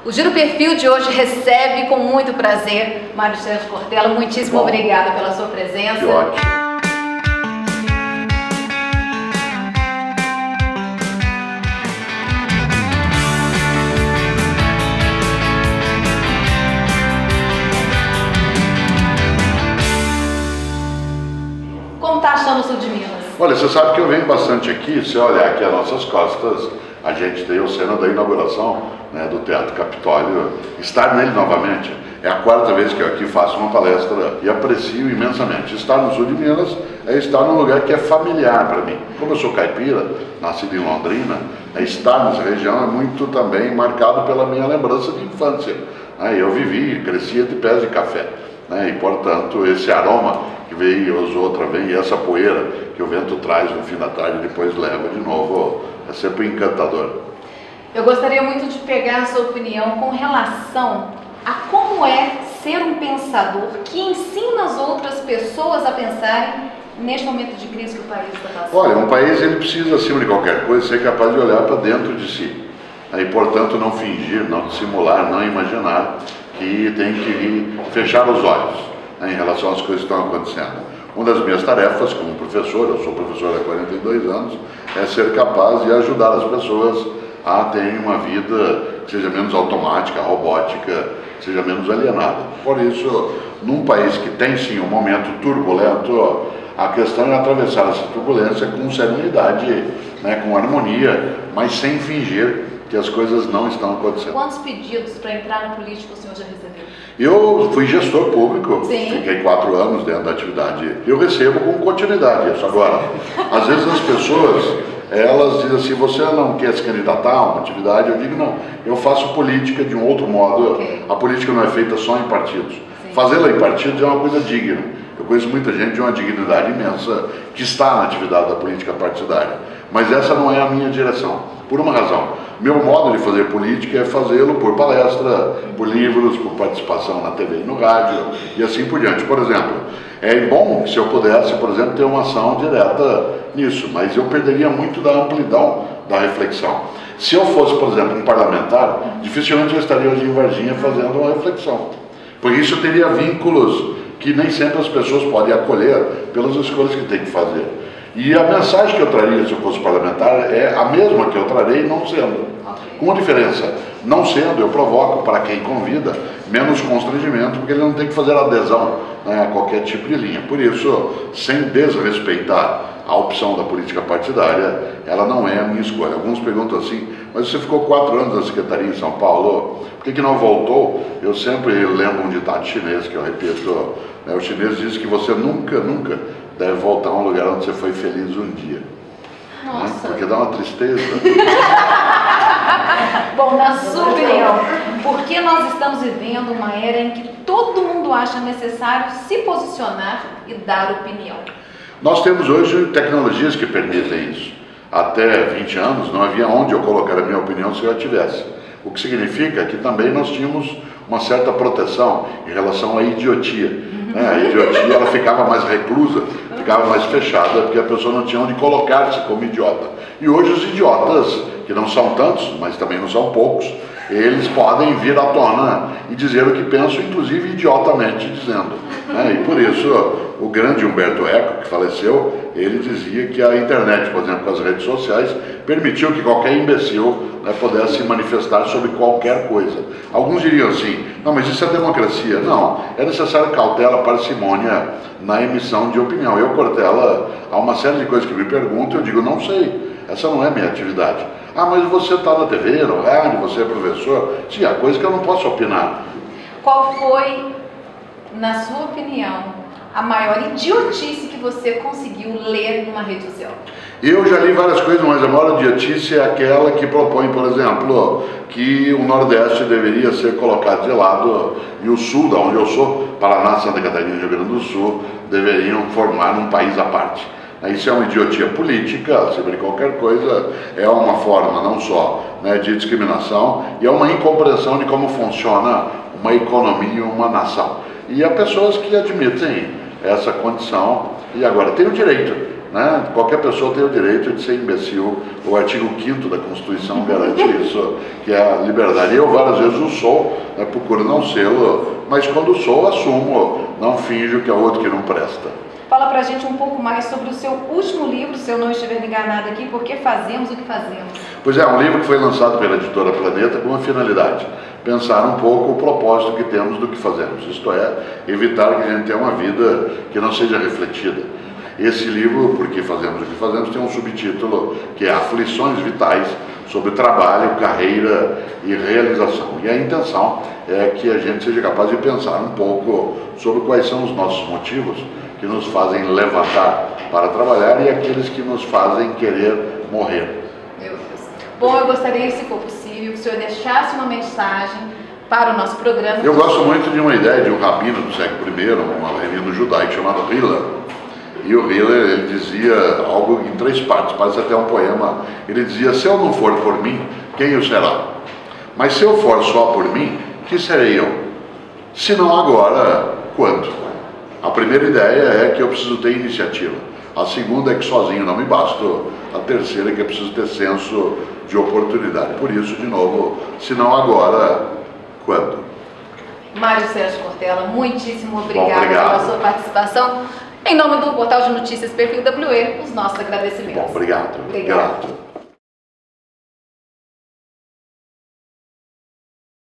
O Giro Perfil de hoje recebe com muito prazer Mário Sérgio Cortella. Muitíssimo obrigada pela sua presença. Que ótimo. Como está achando o sul de Minas? Olha, você sabe que eu venho bastante aqui. Se olhar aqui as nossas costas, a gente tem a cena da inauguração, né, do Teatro Capitólio. Estar nele novamente é a quarta vez que eu aqui faço uma palestra e aprecio imensamente. Estar no sul de Minas é estar num lugar que é familiar para mim. Como eu sou caipira, nascido em Londrina, estar nessa região é muito também marcado pela minha lembrança de infância. Eu vivi, crescia de pés de café, e portanto esse aroma que veio outra vez, e essa poeira que o vento traz no fim da tarde e depois leva de novo, é sempre encantador. Eu gostaria muito de pegar a sua opinião com relação a como é ser um pensador que ensina as outras pessoas a pensarem neste momento de crise que o país está passando. Olha, um país ele precisa, acima de qualquer coisa, ser capaz de olhar para dentro de si, e portanto não fingir, não dissimular, não imaginar que tem que fechar os olhos em relação às coisas que estão acontecendo. Uma das minhas tarefas como professor, eu sou professor há 42 anos, é ser capaz de ajudar as pessoas a terem uma vida que seja menos automática, robótica, que seja menos alienada. Por isso, num país que tem sim um momento turbulento, a questão é atravessar essa turbulência com serenidade, com harmonia, mas sem fingir que as coisas não estão acontecendo. Quantos pedidos para entrar na política o senhor já recebeu? Eu fui gestor público, Sim. Fiquei 4 anos dentro da atividade. Eu recebo com continuidade isso. Agora, às vezes as pessoas, elas dizem assim, você não quer se candidatar a uma atividade? Eu digo, não, eu faço política de um outro modo. Okay. A política não é feita só em partidos. Sim. Fazê-la em partidos é uma coisa digna. Eu conheço muita gente de uma dignidade imensa que está na atividade da política partidária. Mas essa não é a minha direção, por uma razão. Meu modo de fazer política é fazê-lo por palestra, por livros, por participação na TV e no rádio e assim por diante. Por exemplo, é bom se eu pudesse, por exemplo, ter uma ação direta nisso, mas eu perderia muito da amplidão da reflexão. Se eu fosse, por exemplo, um parlamentar, dificilmente eu estaria hoje em Varginha fazendo uma reflexão, porque isso teria vínculos que nem sempre as pessoas podem acolher pelas escolhas que tem que fazer. E a mensagem que eu traria se eu fosse parlamentar é a mesma que eu trarei não sendo. Com uma diferença, não sendo, eu provoco para quem convida menos constrangimento, porque ele não tem que fazer adesão a qualquer tipo de linha. Por isso, sem desrespeitar a opção da política partidária, ela não é a minha escolha. Alguns perguntam assim, mas você ficou 4 anos na Secretaria em São Paulo, por que não voltou? Eu sempre lembro um ditado chinês que eu repito, o chinês diz que você nunca deve voltar a um lugar onde você foi feliz um dia. Nossa. Porque dá uma tristeza. Bom, na sua opinião, por que nós estamos vivendo uma era em que todo mundo acha necessário se posicionar e dar opinião? Nós temos hoje tecnologias que permitem isso. Até 20 anos não havia onde eu colocar a minha opinião se eu a tivesse. O que significa que também nós tínhamos uma certa proteção em relação à idiotia. A idiotia ela ficava mais reclusa, ficava mais fechada, porque a pessoa não tinha onde colocar-se como idiota. E hoje os idiotas, que não são tantos, mas também não são poucos, eles podem vir à tona e dizer o que pensam, inclusive idiotamente dizendo. E por isso, o grande Humberto Eco, que faleceu, ele dizia que a internet, por exemplo, com as redes sociais, permitiu que qualquer imbecil pudesse se manifestar sobre qualquer coisa. Alguns diriam assim, não, mas isso é democracia. Não, é necessário cautela, parcimônia na emissão de opinião. Eu, Cortella, há uma série de coisas que me perguntam, eu digo, não sei, essa não é minha atividade. Ah, mas você está na TV, no rádio, você é professor. Sim, há coisas que eu não posso opinar. Qual foi, na sua opinião, a maior idiotice que você conseguiu ler numa rede social? Eu já li várias coisas, mas a maior idiotice é aquela que propõe, por exemplo, que o Nordeste deveria ser colocado de lado e o Sul, da onde eu sou, Paraná, Santa Catarina e Rio Grande do Sul, deveriam formar um país à parte. Isso é uma idiotia política, sobre qualquer coisa, é uma forma não só de discriminação e é uma incompreensão de como funciona uma economia e uma nação. E há pessoas que admitem essa condição e agora tem o direito né? Qualquer pessoa tem o direito de ser imbecil. O artigo 5º da Constituição garante isso, que é a liberdade. Eu várias vezes o sou, né? Procuro não sê-lo, mas quando sou, assumo, não finjo que é outro que não presta. Fala pra gente um pouco mais sobre o seu último livro, se eu não estiver enganado aqui, Por que Fazemos o que Fazemos? Pois é, um livro que foi lançado pela editora Planeta com uma finalidade: pensar um pouco o propósito que temos do que fazemos, isto é, evitar que a gente tenha uma vida que não seja refletida. Esse livro, Por que Fazemos o que Fazemos, tem um subtítulo que é Aflições Vitais sobre Trabalho, Carreira e Realização. E a intenção é que a gente seja capaz de pensar um pouco sobre quais são os nossos motivos que nos fazem levantar para trabalhar e aqueles que nos fazem querer morrer. Meu Deus. Bom, eu gostaria, se for possível, que o senhor deixasse uma mensagem para o nosso programa. Eu gosto muito de uma ideia de um rabino do século I, um rabino judaico chamado Hillel. E o Hillel, ele dizia algo em 3 partes, parece até um poema. Ele dizia: se eu não for por mim, quem o será? Mas se eu for só por mim, que serei eu? Se não agora, quando? A primeira ideia é que eu preciso ter iniciativa. A segunda é que sozinho não me basto. A terceira é que eu preciso ter senso de oportunidade. Por isso, de novo, se não agora, quando? Mário Sérgio Cortella, muitíssimo obrigado obrigado pela sua participação. Em nome do Portal de Notícias Perfil WE, os nossos agradecimentos. Bom, obrigado. Obrigado. Grato.